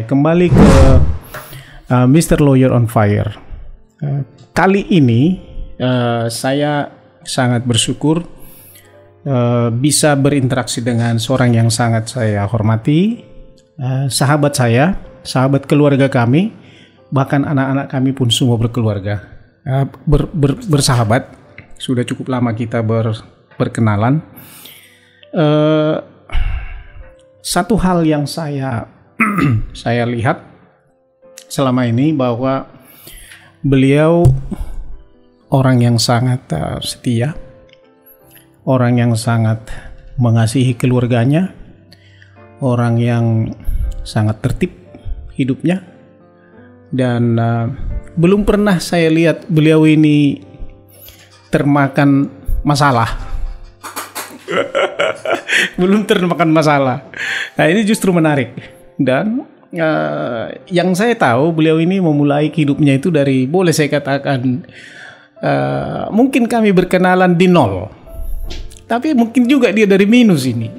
Kembali ke Mr. Lawyer on Fire. Kali ini saya sangat bersyukur bisa berinteraksi dengan seorang yang sangat saya hormati, sahabat saya, sahabat keluarga kami, bahkan anak-anak kami pun semua berkeluarga, bersahabat. Sudah cukup lama kita berkenalan. Satu hal yang saya lihat selama ini bahwa beliau orang yang sangat setia, orang yang sangat mengasihi keluarganya, orang yang sangat tertib hidupnya, dan belum pernah saya lihat beliau ini termakan masalah. Belum termakan masalah. Nah, ini justru menarik. Dan yang saya tahu beliau ini memulai hidupnya itu dari, boleh saya katakan, mungkin kami berkenalan di nol, tapi mungkin juga dia dari minus ini.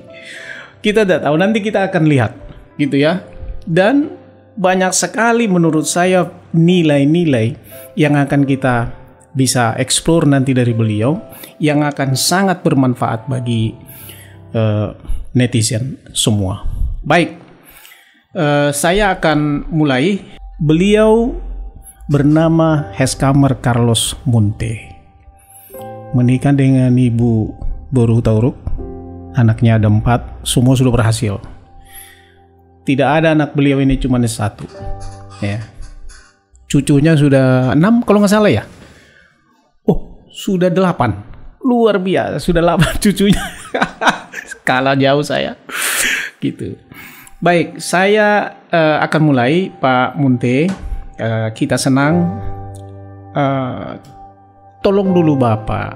Kita tidak tahu, nanti kita akan lihat, gitu ya. Dan banyak sekali menurut saya nilai-nilai yang akan kita bisa explore nanti dari beliau, yang akan sangat bermanfaat bagi netizen semua. Baik, saya akan mulai. Beliau bernama Heskamer Carlos Munte, menikah dengan Ibu Boru Tauruk, anaknya ada 4, semua sudah berhasil. Tidak ada anak beliau ini cuma 1, ya. Cucunya sudah 6 kalau nggak salah ya. Oh, sudah 8, luar biasa, sudah 8 cucunya. Kalah jauh saya, gitu. Baik, saya akan mulai, Pak Munte. Kita senang. Tolong dulu Bapak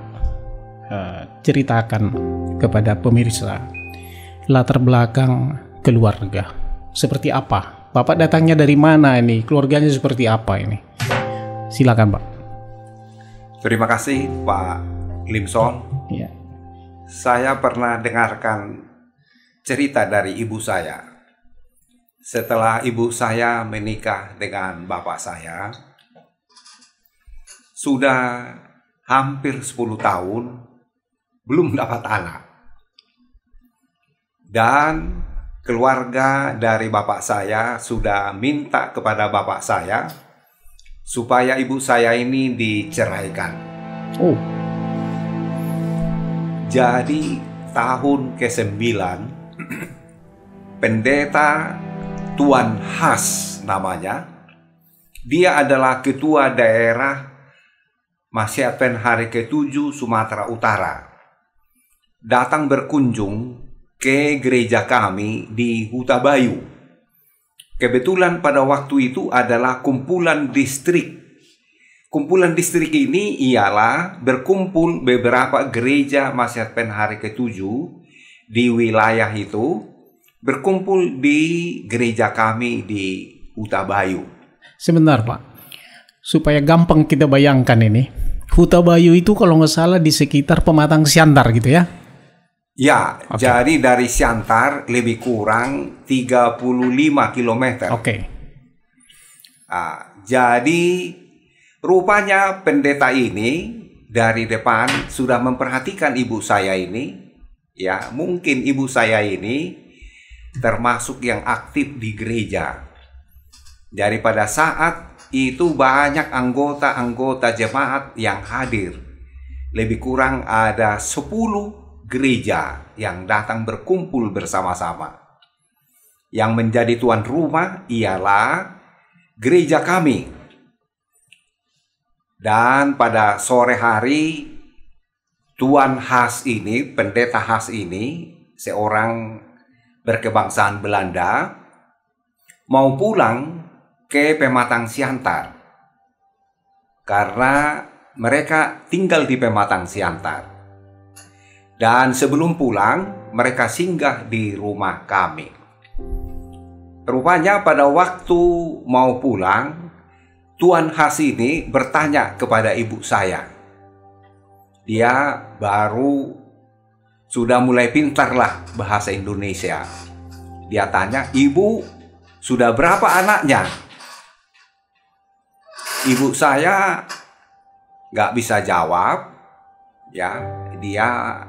ceritakan kepada pemirsa latar belakang keluarga. Seperti apa? Bapak datangnya dari mana ini? Keluarganya seperti apa ini? Silakan, Pak. Terima kasih, Pak Limson. Ya. Saya pernah dengarkan cerita dari ibu saya. Setelah ibu saya menikah dengan bapak saya, sudah hampir 10 tahun belum dapat anak. Dan keluarga dari bapak saya sudah minta kepada bapak saya supaya ibu saya ini diceraikan. Oh. Jadi tahun ke-9 pendeta Tuan Has namanya, dia adalah ketua daerah Masyarakat Hari ke-7 Sumatera Utara, datang berkunjung ke gereja kami di Huta Bayu. Kebetulan pada waktu itu adalah kumpulan distrik. Kumpulan distrik ini ialah berkumpul beberapa gereja Masyarakat Hari ke-7 di wilayah itu, berkumpul di gereja kami di Huta Bayu. Sebentar, Pak, supaya gampang kita bayangkan ini. Huta Bayu itu kalau nggak salah di sekitar Pematang Siantar gitu ya? Ya, okay. Jadi dari Siantar lebih kurang 35 km. Oke. Jadi rupanya pendeta ini dari depan sudah memperhatikan ibu saya ini. Ya, mungkin ibu saya ini termasuk yang aktif di gereja. Jadi pada saat itu banyak anggota-anggota jemaat yang hadir. Lebih kurang ada 10 gereja yang datang berkumpul bersama-sama. Yang menjadi tuan rumah ialah gereja kami. Dan pada sore hari, Tuan Has ini, pendeta Has ini, seorang berkebangsaan Belanda, mau pulang ke Pematang Siantar karena mereka tinggal di Pematang Siantar. Dan sebelum pulang, mereka singgah di rumah kami. Rupanya pada waktu mau pulang, Tuan Has ini bertanya kepada ibu saya. Dia baru sudah mulai pintar lah bahasa Indonesia. Dia tanya, "Ibu, sudah berapa anaknya? Ibu saya nggak bisa jawab, ya, dia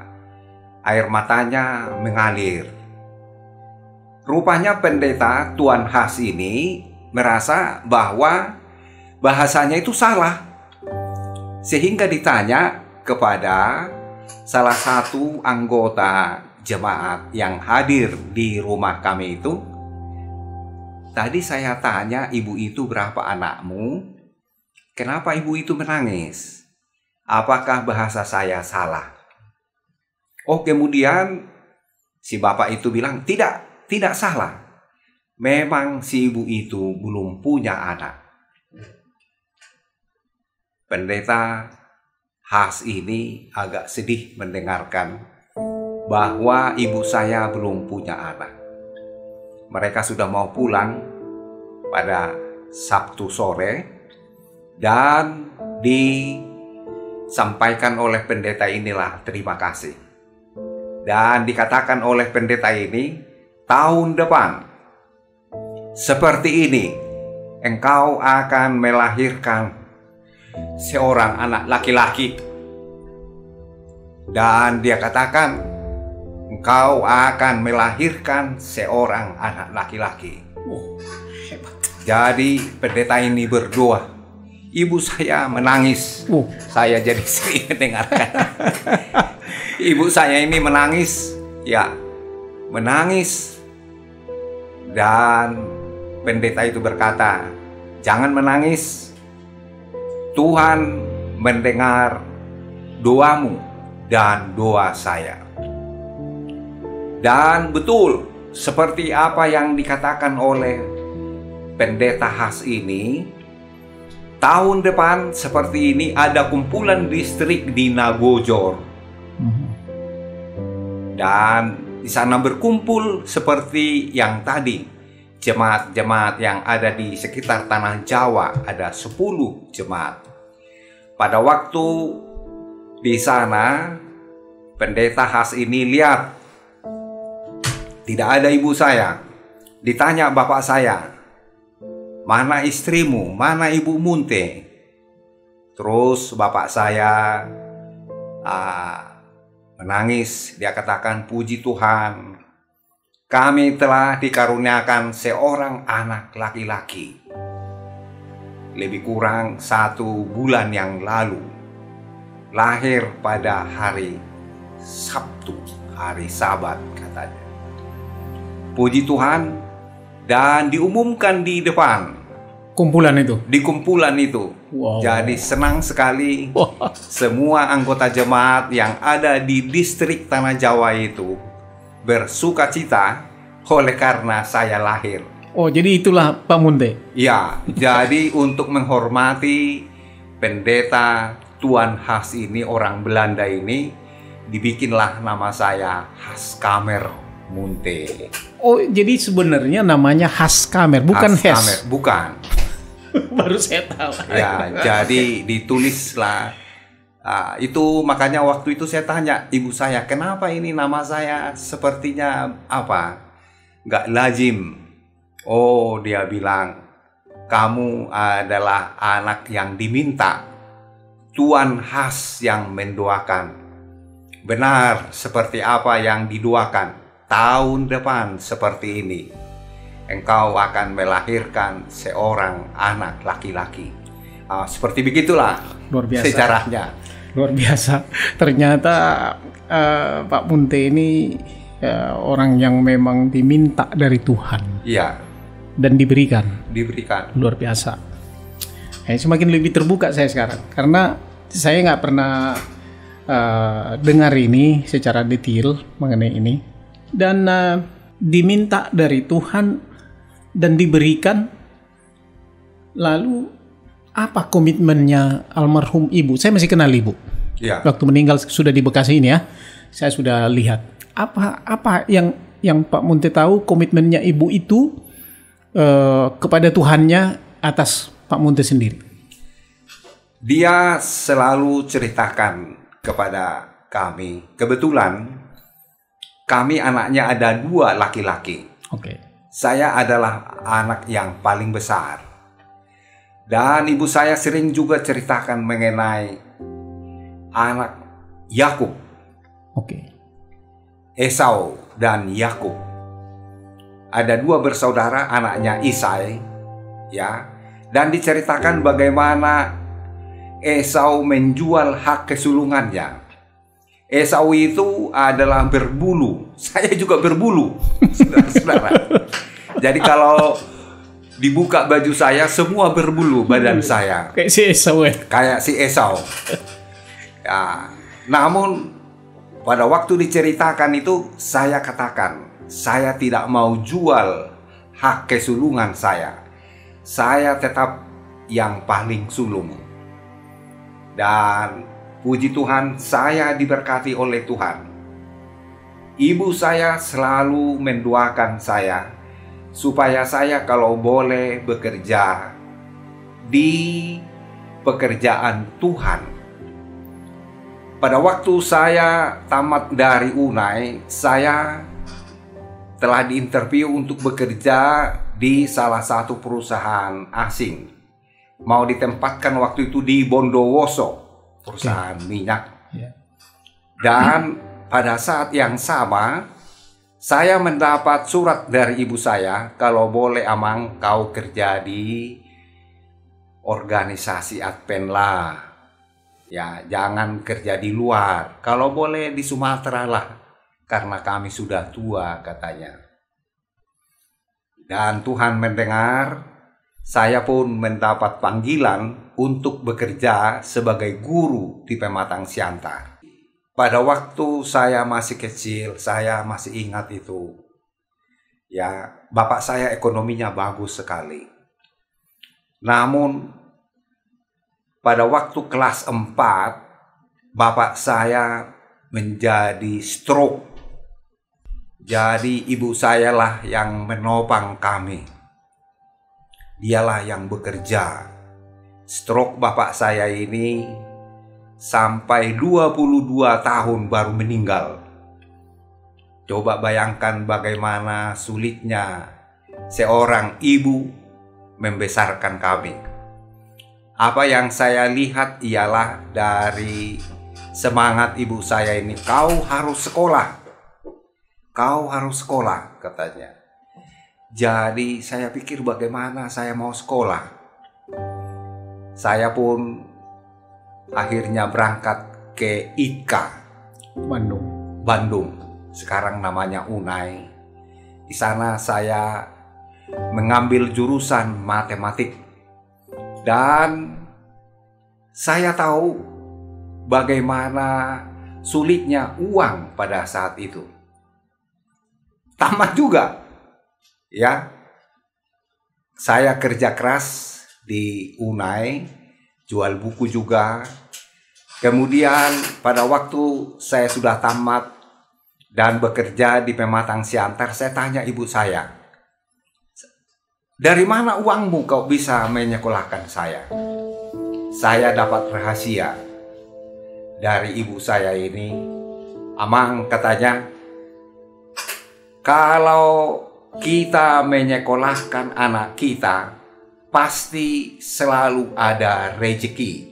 air matanya mengalir. Rupanya pendeta Tuan Has ini merasa bahwa bahasanya itu salah, sehingga ditanya kepada salah satu anggota jemaat yang hadir di rumah kami itu, tadi saya tanya ibu itu berapa anakmu? Kenapa ibu itu menangis? Apakah bahasa saya salah? Oh, kemudian si bapak itu bilang, tidak salah. Memang si ibu itu belum punya anak. Pendeta Has ini agak sedih mendengarkan bahwa ibu saya belum punya anak. Mereka sudah mau pulang pada Sabtu sore, dan disampaikan oleh pendeta inilah terima kasih. Dan dikatakan oleh pendeta ini, tahun depan seperti ini engkau akan melahirkan seorang anak laki-laki. Dan dia katakan, engkau akan melahirkan seorang anak laki-laki. Hebat. Jadi pendeta ini berdoa. Ibu saya menangis. Saya jadi sering mendengarkan. Ibu saya ini menangis, ya, menangis. Dan pendeta itu berkata, jangan menangis. Tuhan mendengar doamu dan doa saya. Dan betul, seperti apa yang dikatakan oleh pendeta Has ini, tahun depan seperti ini ada kumpulan distrik di Nagojor. Dan di sana berkumpul seperti yang tadi, jemaat-jemaat yang ada di sekitar tanah Jawa, ada 10 jemaat. Pada waktu di sana, pendeta Has ini lihat tidak ada ibu saya. Ditanya bapak saya, mana istrimu, mana ibu Munte? Terus bapak saya menangis. Dia katakan, puji Tuhan, kami telah dikaruniakan seorang anak laki-laki. Lebih kurang 1 bulan yang lalu, lahir pada hari Sabtu, hari Sabat katanya. Puji Tuhan. Dan diumumkan di depan Kumpulan itu? Di kumpulan itu. Wow. Jadi senang sekali semua anggota jemaat yang ada di distrik Tanah Jawa itu bersuka cita oleh karena saya lahir. Oh, jadi itulah Pak Munte? Ya, jadi untuk menghormati pendeta Tuan Has ini, orang Belanda ini, dibikinlah nama saya Haskamer Munte. Oh, jadi sebenarnya namanya Haskamer, bukan Hes? Bukan. Baru saya tahu. Ya, jadi ditulislah. Itu makanya waktu itu saya tanya ibu saya, kenapa ini nama saya sepertinya apa? Nggak lazim. Oh, dia bilang, kamu adalah anak yang diminta. Tuan Has yang mendoakan. Benar seperti apa yang didoakan. Tahun depan seperti ini, engkau akan melahirkan seorang anak laki-laki. Seperti begitulah. Luar biasa. Sejarahnya. Luar biasa. Ternyata Pak Munte ini orang yang memang diminta dari Tuhan. Iya. Dan diberikan. Luar biasa. Semakin lebih terbuka saya sekarang, karena saya nggak pernah dengar ini secara detail mengenai ini. Dan diminta dari Tuhan dan diberikan. Lalu apa komitmennya almarhum ibu? Saya masih kenal ibu. Ya. Waktu meninggal sudah di Bekasi ini ya. Saya sudah lihat. Apa yang Pak Munte tahu komitmennya ibu itu kepada Tuhannya atas Pak Munte sendiri? Dia selalu ceritakan kepada kami. Kebetulan kami anaknya ada 2 laki-laki. Oke. Saya adalah anak yang paling besar. Dan ibu saya sering juga ceritakan mengenai anak Yakub. Oke. Esau dan Yakub. Ada dua bersaudara, anaknya Isai, ya. Dan diceritakan bagaimana Esau menjual hak kesulungannya. Esau itu adalah berbulu. Saya juga berbulu, saudara-saudara. Jadi kalau dibuka baju saya, semua berbulu badan saya. Kayak si Esau ya. Kayak si Esau. Ya, namun pada waktu diceritakan itu, saya katakan, saya tidak mau jual hak kesulungan saya. Saya tetap yang paling sulung. Dan puji Tuhan, saya diberkati oleh Tuhan. Ibu saya selalu mendoakan saya supaya saya kalau boleh bekerja di pekerjaan Tuhan. Pada waktu saya tamat dari UNAI, saya telah diinterview untuk bekerja di salah satu perusahaan asing. Mau ditempatkan waktu itu di Bondowoso, perusahaan minyak. Dan pada saat yang sama, saya mendapat surat dari ibu saya, kalau boleh Amang kau kerja di organisasi Advent lah. Ya, jangan kerja di luar. Kalau boleh di Sumatera lah, karena kami sudah tua, katanya. Dan Tuhan mendengar, saya pun mendapat panggilan untuk bekerja sebagai guru di Pematang Siantar. Pada waktu saya masih kecil, saya masih ingat itu. Ya, bapak saya ekonominya bagus sekali. Namun, pada waktu kelas 4, bapak saya menjadi stroke. Jadi ibu saya lah yang menopang kami. Dialah yang bekerja. Stroke bapak saya ini sampai 22 tahun baru meninggal. Coba bayangkan bagaimana sulitnya seorang ibu membesarkan kami. Apa yang saya lihat ialah dari semangat ibu saya ini, kau harus sekolah. Kau harus sekolah, katanya. Jadi saya pikir bagaimana saya mau sekolah. Saya pun akhirnya berangkat ke IKA Bandung. Sekarang namanya UNAI. Di sana saya mengambil jurusan matematik. Dan saya tahu bagaimana sulitnya uang pada saat itu. Tamat juga. Ya. Saya kerja keras di UNAI, jual buku juga. Kemudian pada waktu saya sudah tamat dan bekerja di Pematang Siantar, saya tanya ibu saya, dari mana uangmu kau bisa menyekolahkan saya? Saya dapat rahasia dari ibu saya ini. Amang, katanya, kalau kita menyekolahkan anak kita, pasti selalu ada rezeki.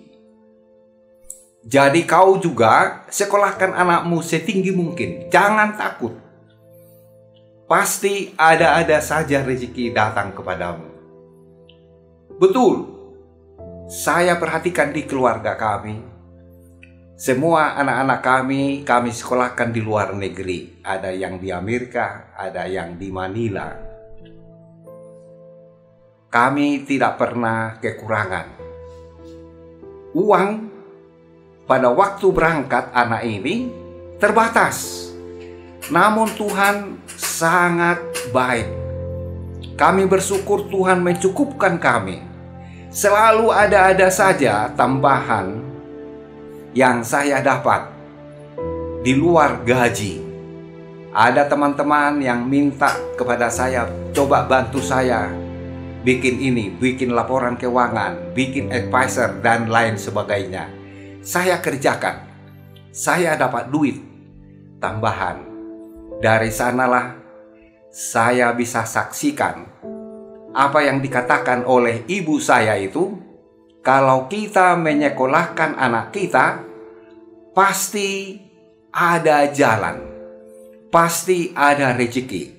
Jadi kau juga sekolahkan anakmu setinggi mungkin. Jangan takut. Pasti ada saja rezeki datang kepadamu. Betul. Saya perhatikan di keluarga kami. Semua anak-anak kami sekolahkan di luar negeri. Ada yang di Amerika, ada yang di Manila. Kami tidak pernah kekurangan uang. Pada waktu berangkat anak ini terbatas. Namun Tuhan sangat baik. Kami bersyukur Tuhan mencukupkan kami. Selalu ada saja tambahan yang saya dapat di luar gaji. Ada teman-teman yang minta kepada saya, coba bantu saya bikin ini, bikin laporan keuangan, bikin advisor dan lain sebagainya. Saya kerjakan. Saya dapat duit tambahan. Dari sanalah saya bisa saksikan apa yang dikatakan oleh ibu saya itu, kalau kita menyekolahkan anak kita, pasti ada jalan, pasti ada rezeki.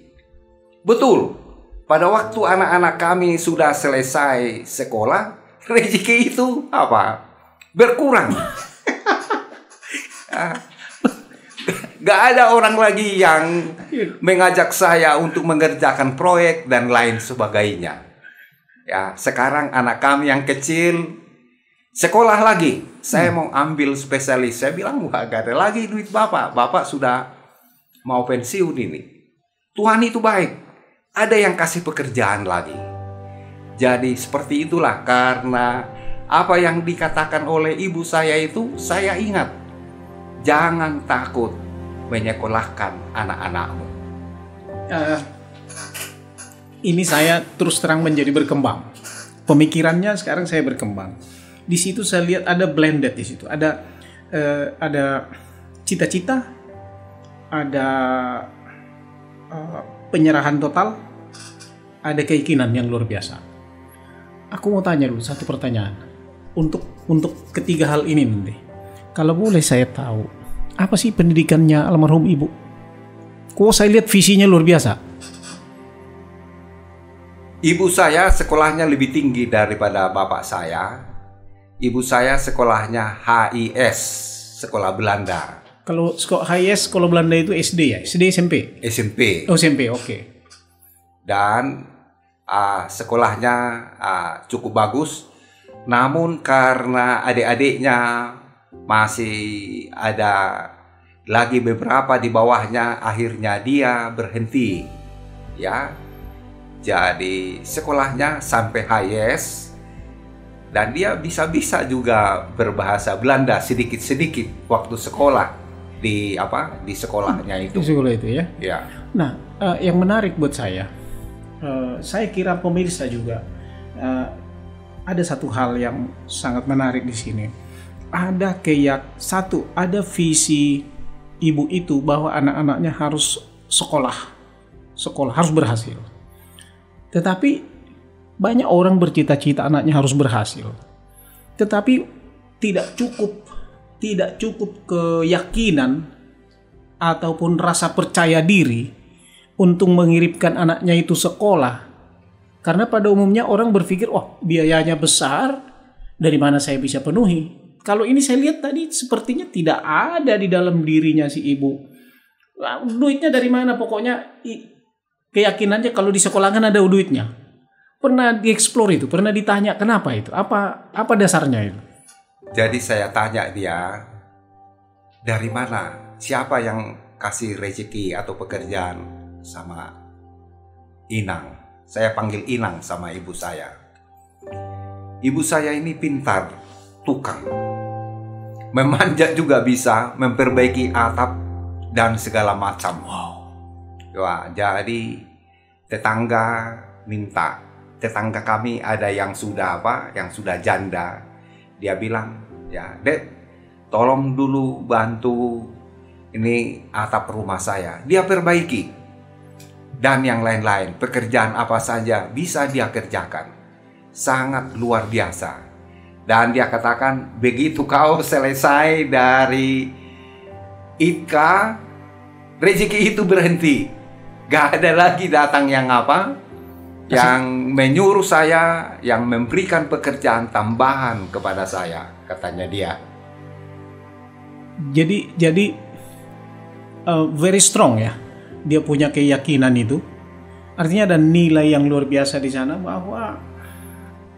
Betul, pada waktu anak-anak kami sudah selesai sekolah, rezeki itu apa? Berkurang. Gak ada orang lagi yang mengajak saya untuk mengerjakan proyek dan lain sebagainya. Ya, sekarang anak kami yang kecil sekolah lagi. Saya mau ambil spesialis. Saya bilang, wah, gak ada lagi duit bapak. Bapak sudah mau pensiun ini. Tuhan itu baik. Ada yang kasih pekerjaan lagi. Jadi seperti itulah, karena apa yang dikatakan oleh ibu saya itu, saya ingat. Jangan takut menyekolahkan anak-anakmu. Ini saya terus terang menjadi berkembang. Pemikirannya sekarang saya berkembang. Di situ saya lihat ada blended di situ. Ada cita-cita, ada penyerahan total, ada keinginan yang luar biasa. Aku mau tanya dulu satu pertanyaan. Untuk ketiga hal ini nanti, kalau boleh saya tahu, apa sih pendidikannya almarhum ibu? Kok saya lihat visinya luar biasa. Ibu saya sekolahnya lebih tinggi daripada bapak saya. Ibu saya sekolahnya HIS, sekolah Belanda. Kalau HIS, sekolah Belanda itu SD ya? SD, SMP? SMP. Oh, SMP, oke. Dan sekolahnya cukup bagus. Namun karena adik-adiknya masih ada lagi beberapa di bawahnya, akhirnya dia berhenti. Ya. Jadi sekolahnya sampai HIS. Dan dia bisa-bisa juga berbahasa Belanda sedikit-sedikit waktu sekolah di sekolahnya itu. Di sekolah itu ya. Ya. Nah, yang menarik buat saya kira pemirsa juga ada satu hal yang sangat menarik di sini. Ada ada visi ibu itu bahwa anak-anaknya harus sekolah harus berhasil. Tetapi banyak orang bercita-cita anaknya harus berhasil, tetapi tidak cukup keyakinan ataupun rasa percaya diri untuk mengirimkan anaknya itu sekolah. Karena pada umumnya orang berpikir, oh biayanya besar, dari mana saya bisa penuhi? Kalau ini saya lihat tadi sepertinya tidak ada di dalam dirinya si ibu. Duitnya dari mana? Pokoknya keyakinannya kalau di sekolah kan ada duitnya. Pernah dieksplor itu, pernah ditanya kenapa itu? Apa dasarnya itu? Jadi saya tanya dia, dari mana? Siapa yang kasih rezeki atau pekerjaan sama Inang? Saya panggil Inang sama ibu saya. Ibu saya ini pintar, tukang. Memanjat juga bisa, memperbaiki atap dan segala macam. Wow. Wah, jadi tetangga minta. Tetangga kami ada yang sudah janda. Dia bilang, ya Dek, tolong dulu bantu ini atap rumah saya. Dia perbaiki. Dan yang lain-lain, pekerjaan apa saja bisa dia kerjakan. Sangat luar biasa. Dan dia katakan, begitu kau selesai dari Ika, rezeki itu berhenti. Gak ada lagi datang yang yang menyuruh saya, yang memberikan pekerjaan tambahan kepada saya, katanya dia. Jadi very strong ya. Dia punya keyakinan itu. Artinya ada nilai yang luar biasa di sana bahwa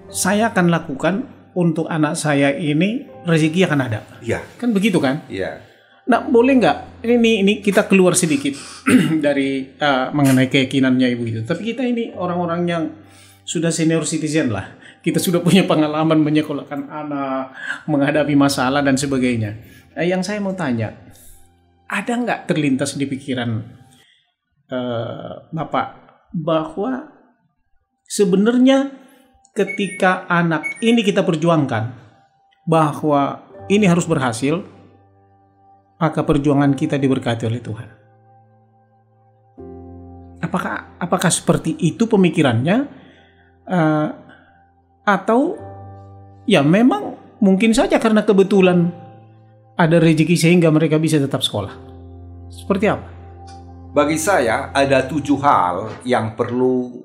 saya akan lakukan untuk anak saya ini, rezeki akan ada. Iya. Kan begitu kan? Iya. Nah, boleh nggak? Ini kita keluar sedikit dari mengenai keyakinannya ibu itu. Tapi kita ini orang-orang yang sudah senior citizen lah. Kita sudah punya pengalaman menyekolahkan anak, menghadapi masalah dan sebagainya. Yang saya mau tanya, ada nggak terlintas di pikiran Bapak bahwa sebenarnya ketika anak ini kita perjuangkan bahwa ini harus berhasil, maka perjuangan kita diberkati oleh Tuhan. Apakah seperti itu pemikirannya, atau ya memang mungkin saja karena kebetulan ada rezeki sehingga mereka bisa tetap sekolah? Seperti apa? Bagi saya ada 7 hal yang perlu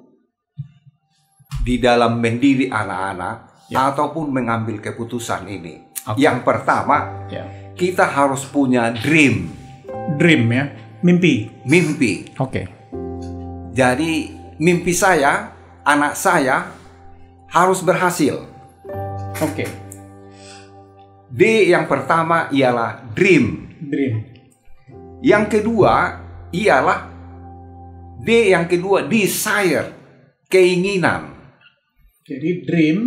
di dalam mendidik anak-anak ataupun mengambil keputusan ini. Yang pertama, kita harus punya dream. Dream ya, mimpi. Mimpi. Oke. Jadi mimpi saya, anak saya harus berhasil. Oke. D yang pertama ialah dream. Dream. Yang kedua ialah desire, keinginan. Jadi dream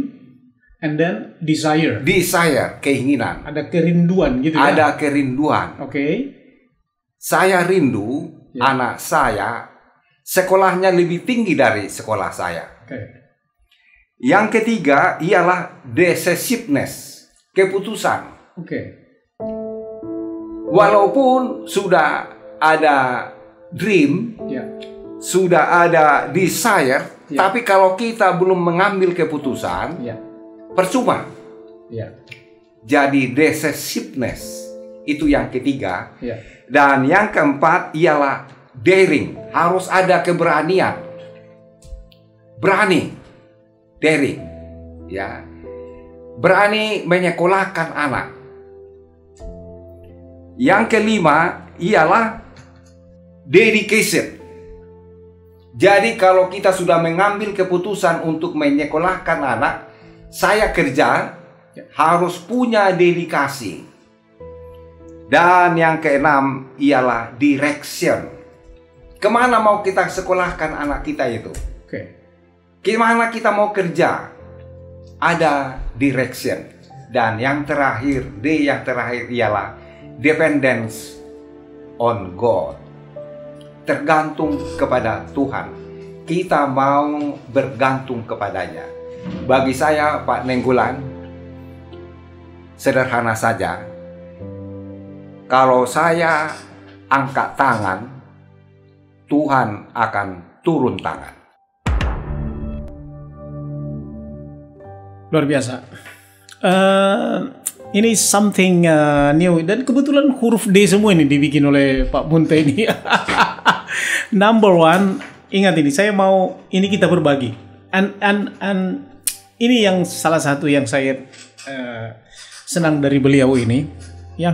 and then desire. Desire, keinginan. Ada kerinduan gitu ya? Ada kerinduan. Oke. Saya rindu anak saya sekolahnya lebih tinggi dari sekolah saya. Oke. Yang ketiga ialah decisiveness, keputusan. Oke. Walaupun sudah ada dream, sudah ada desire, tapi kalau kita belum mengambil keputusan, percuma. Jadi decisiveness itu yang ketiga. Dan yang keempat ialah daring, harus ada keberanian. Berani, daring, ya. Berani menyekolahkan anak. Yang kelima ialah dedication. Jadi kalau kita sudah mengambil keputusan untuk menyekolahkan anak, saya kerja harus punya dedikasi. Dan yang keenam ialah direction. Kemana mau kita sekolahkan anak kita itu? Kemana kita mau kerja? Ada direction. Dan yang terakhir, D yang terakhir ialah dependence on God. Tergantung kepada Tuhan. Kita mau bergantung kepadanya. Bagi saya, Pak Nenggolan, sederhana saja. Kalau saya angkat tangan, Tuhan akan turun tangan. Luar biasa. Ini something new, dan kebetulan huruf D semua ini dibikin oleh Pak Munte ini. Number one, ingat ini, saya mau ini kita berbagi. And ini yang salah satu yang saya senang dari beliau ini, ya.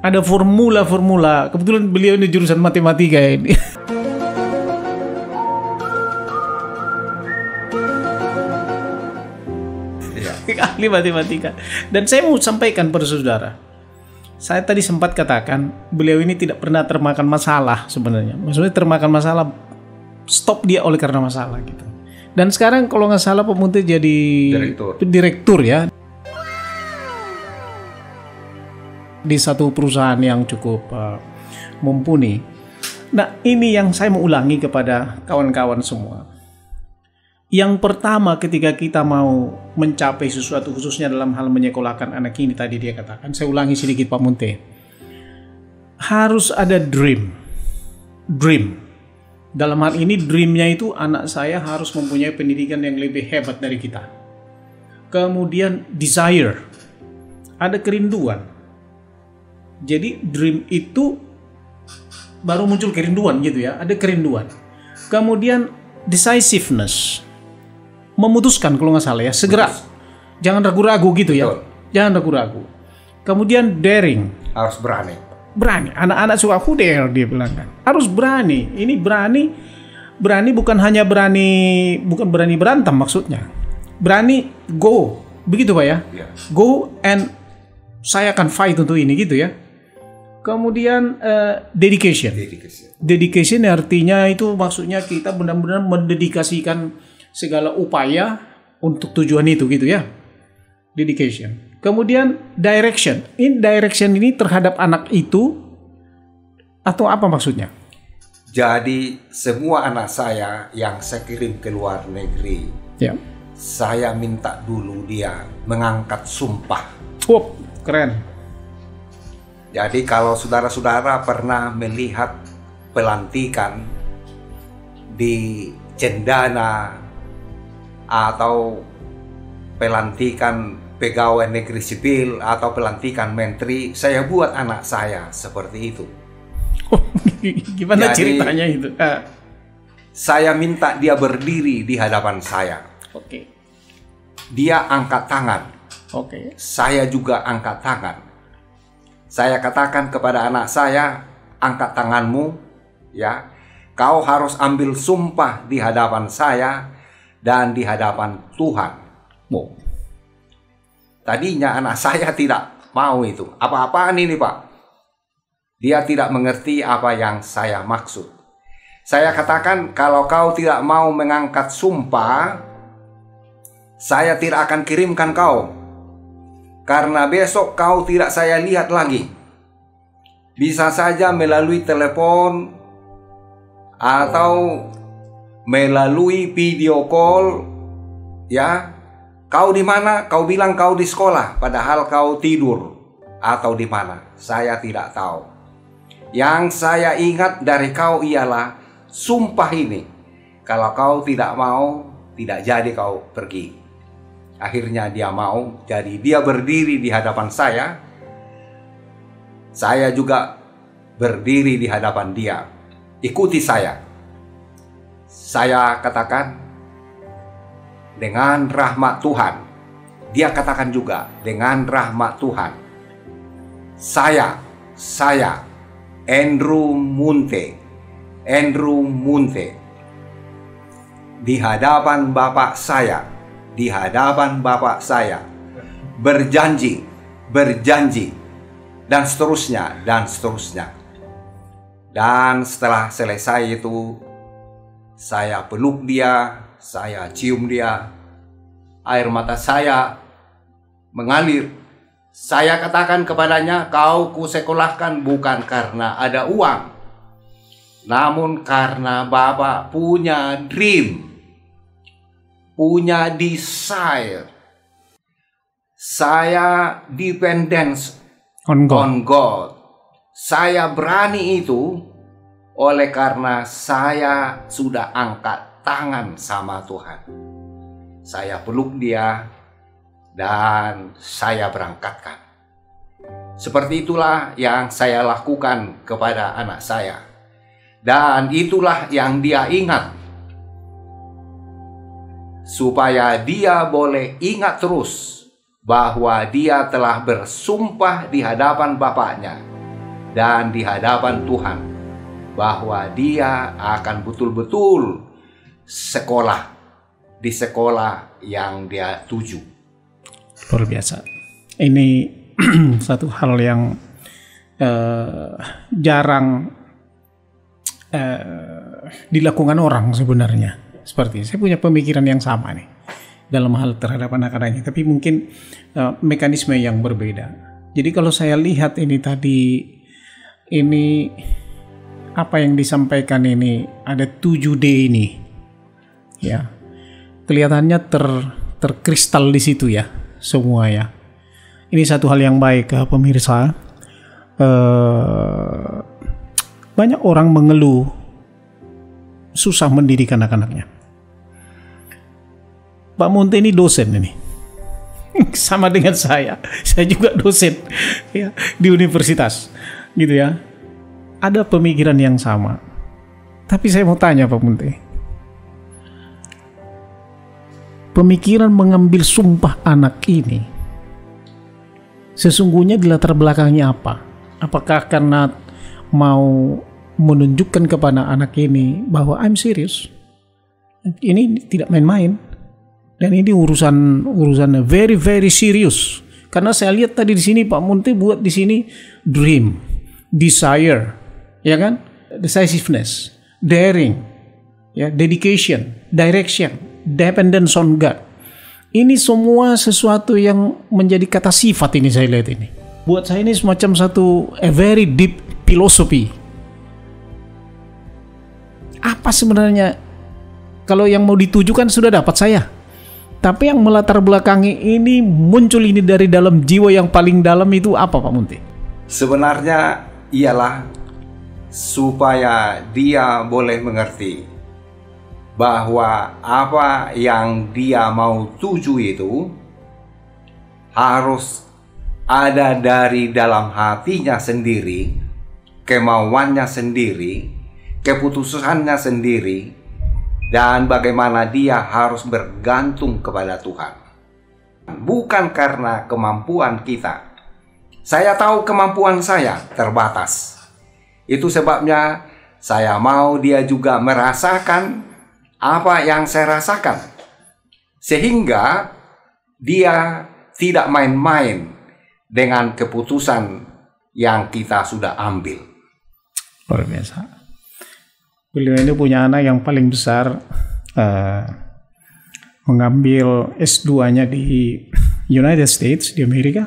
Ada formula-formula. Kebetulan beliau ini jurusan matematika ini. Ahli matematika. Dan saya mau sampaikan pada saudara, saya tadi sempat katakan beliau ini tidak pernah termakan masalah sebenarnya. Maksudnya termakan masalah, stop dia oleh karena masalah gitu. Dan sekarang kalau nggak salah Pak Munte jadi direktur ya, di satu perusahaan yang cukup mumpuni. Nah, ini yang saya mau ulangi kepada kawan-kawan semua. Yang pertama, ketika kita mau mencapai sesuatu, khususnya dalam hal menyekolahkan anak ini, tadi dia katakan, saya ulangi sedikit Pak Munte, harus ada dream. Dream. Dalam hal ini dreamnya itu anak saya harus mempunyai pendidikan yang lebih hebat dari kita. Kemudian desire, ada kerinduan. Jadi dream itu baru muncul kerinduan gitu ya, ada kerinduan. Kemudian decisiveness, memutuskan kalau nggak salah ya, segera, jangan ragu-ragu gitu ya. Betul. Jangan ragu-ragu. Kemudian daring, harus berani. Berani, anak-anak suka who dare dia bilang kan, harus berani. Ini berani bukan hanya berani, bukan berani berantem maksudnya, berani go, begitu Pak ya, go and saya akan fight untuk ini gitu ya. Kemudian dedication. Dedication artinya itu maksudnya kita benar-benar mendedikasikan segala upaya untuk tujuan itu gitu ya. Dedication. Kemudian direction. Ini direction ini terhadap anak itu atau apa maksudnya? Jadi semua anak saya yang saya kirim ke luar negeri, saya minta dulu dia mengangkat sumpah. Oh, keren. Jadi kalau saudara-saudara pernah melihat pelantikan di cendana atau pelantikan pegawai negeri sipil atau pelantikan menteri, saya buat anak saya seperti itu. Oh, gimana Jadi, ceritanya itu? Saya minta dia berdiri di hadapan saya. Oke. Dia angkat tangan. Oke. Saya juga angkat tangan. Saya katakan kepada anak saya, angkat tanganmu, ya. Kau harus ambil sumpah di hadapan saya dan di hadapan Tuhan. Oh. Tadinya anak saya tidak mau itu. Apa-apaan ini, Pak? Dia tidak mengerti apa yang saya maksud. Saya katakan, kalau kau tidak mau mengangkat sumpah, saya tidak akan kirimkan kau. Karena besok kau tidak saya lihat lagi. Bisa saja melalui telepon atau melalui video call, ya. Kau di mana? Kau bilang kau di sekolah, padahal kau tidur. Atau di mana? Saya tidak tahu. Yang saya ingat dari kau ialah sumpah ini. Kalau kau tidak mau, tidak jadi kau pergi. Akhirnya dia mau, jadi dia berdiri di hadapan saya. Saya juga berdiri di hadapan dia. Ikuti saya. Saya katakan, dengan rahmat Tuhan. Dia katakan juga, dengan rahmat Tuhan. Saya, Andrew Munte, di hadapan Bapak saya, berjanji, dan seterusnya. Dan setelah selesai itu, saya peluk dia, saya cium dia, air mata saya mengalir. Saya katakan kepadanya, kau kusekolahkan bukan karena ada uang, namun karena Bapak punya dream, punya desire. Saya dependence on God. Saya berani itu oleh karena saya sudah angkat tangan sama Tuhan. Saya peluk dia dan saya berangkatkan. Seperti itulah yang saya lakukan kepada anak saya. Dan itulah yang dia ingat. Supaya dia boleh ingat terus bahwa dia telah bersumpah di hadapan bapaknya dan di hadapan Tuhan bahwa dia akan betul-betul sekolah di sekolah yang dia tuju. Luar biasa. Ini satu hal yang jarang dilakukan orang sebenarnya. Seperti saya punya pemikiran yang sama nih dalam hal terhadap anak-anaknya, tapi mungkin mekanisme yang berbeda. Jadi kalau saya lihat ini tadi, ini apa yang disampaikan ini ada 7D ini. Ya, kelihatannya terkristal di situ ya, semua ya. Ini satu hal yang baik, pemirsa. Banyak orang mengeluh susah mendidik anak-anaknya. Pak Munte ini dosen ini, sama dengan saya juga dosen ya di universitas, gitu ya. Ada pemikiran yang sama. Tapi saya mau tanya Pak Munte, pemikiran mengambil sumpah anak ini sesungguhnya di latar belakangnya apa? Apakah karena mau menunjukkan kepada anak ini bahwa I'm serious, ini tidak main-main, dan ini urusan very very serious? Karena saya lihat tadi di sini Pak Munte buat di sini dream, desire, ya kan, decisiveness, daring, ya, dedication, direction, dependence on God. Ini semua sesuatu yang menjadi kata sifat ini saya lihat ini. Buat saya ini semacam satu a very deep philosophy. Apa sebenarnya kalau yang mau ditujukan sudah dapat saya. Tapi yang melatar belakangi ini muncul ini dari dalam jiwa yang paling dalam itu apa Pak Munte? Sebenarnya ialah supaya dia boleh mengerti bahwa apa yang dia mau tuju itu harus ada dari dalam hatinya sendiri, kemauannya sendiri, keputusannya sendiri, dan bagaimana dia harus bergantung kepada Tuhan. Bukan karena kemampuan kita. Saya tahu kemampuan saya terbatas. Itu sebabnya saya mau dia juga merasakan apa yang saya rasakan, sehingga dia tidak main-main dengan keputusan yang kita sudah ambil. Luar biasa. Beliau ini punya anak yang paling besar, mengambil S2-nya di United States, di Amerika.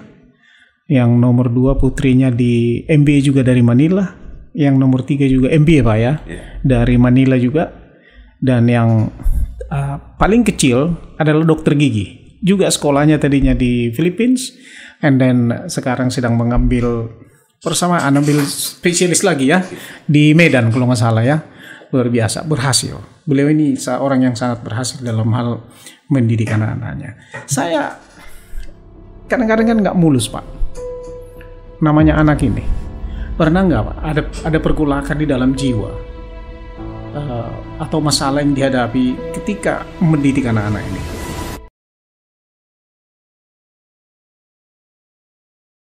Yang nomor 2 putrinya di MBA juga dari Manila. Yang nomor 3 juga MBA Pak ya, dari Manila juga. Dan yang paling kecil adalah dokter gigi. Juga sekolahnya tadinya di Philippines, and then sekarang sedang mengambil persamaan, ambil spesialis lagi ya di Medan kalau nggak salah ya. Luar biasa, berhasil. Beliau ini seorang yang sangat berhasil dalam hal mendidik anak-anaknya. Saya kadang-kadang kan nggak mulus Pak. Namanya anak ini, pernah nggak Pak ada pergolakan di dalam jiwa? Atau masalah yang dihadapi ketika mendidik anak-anak ini?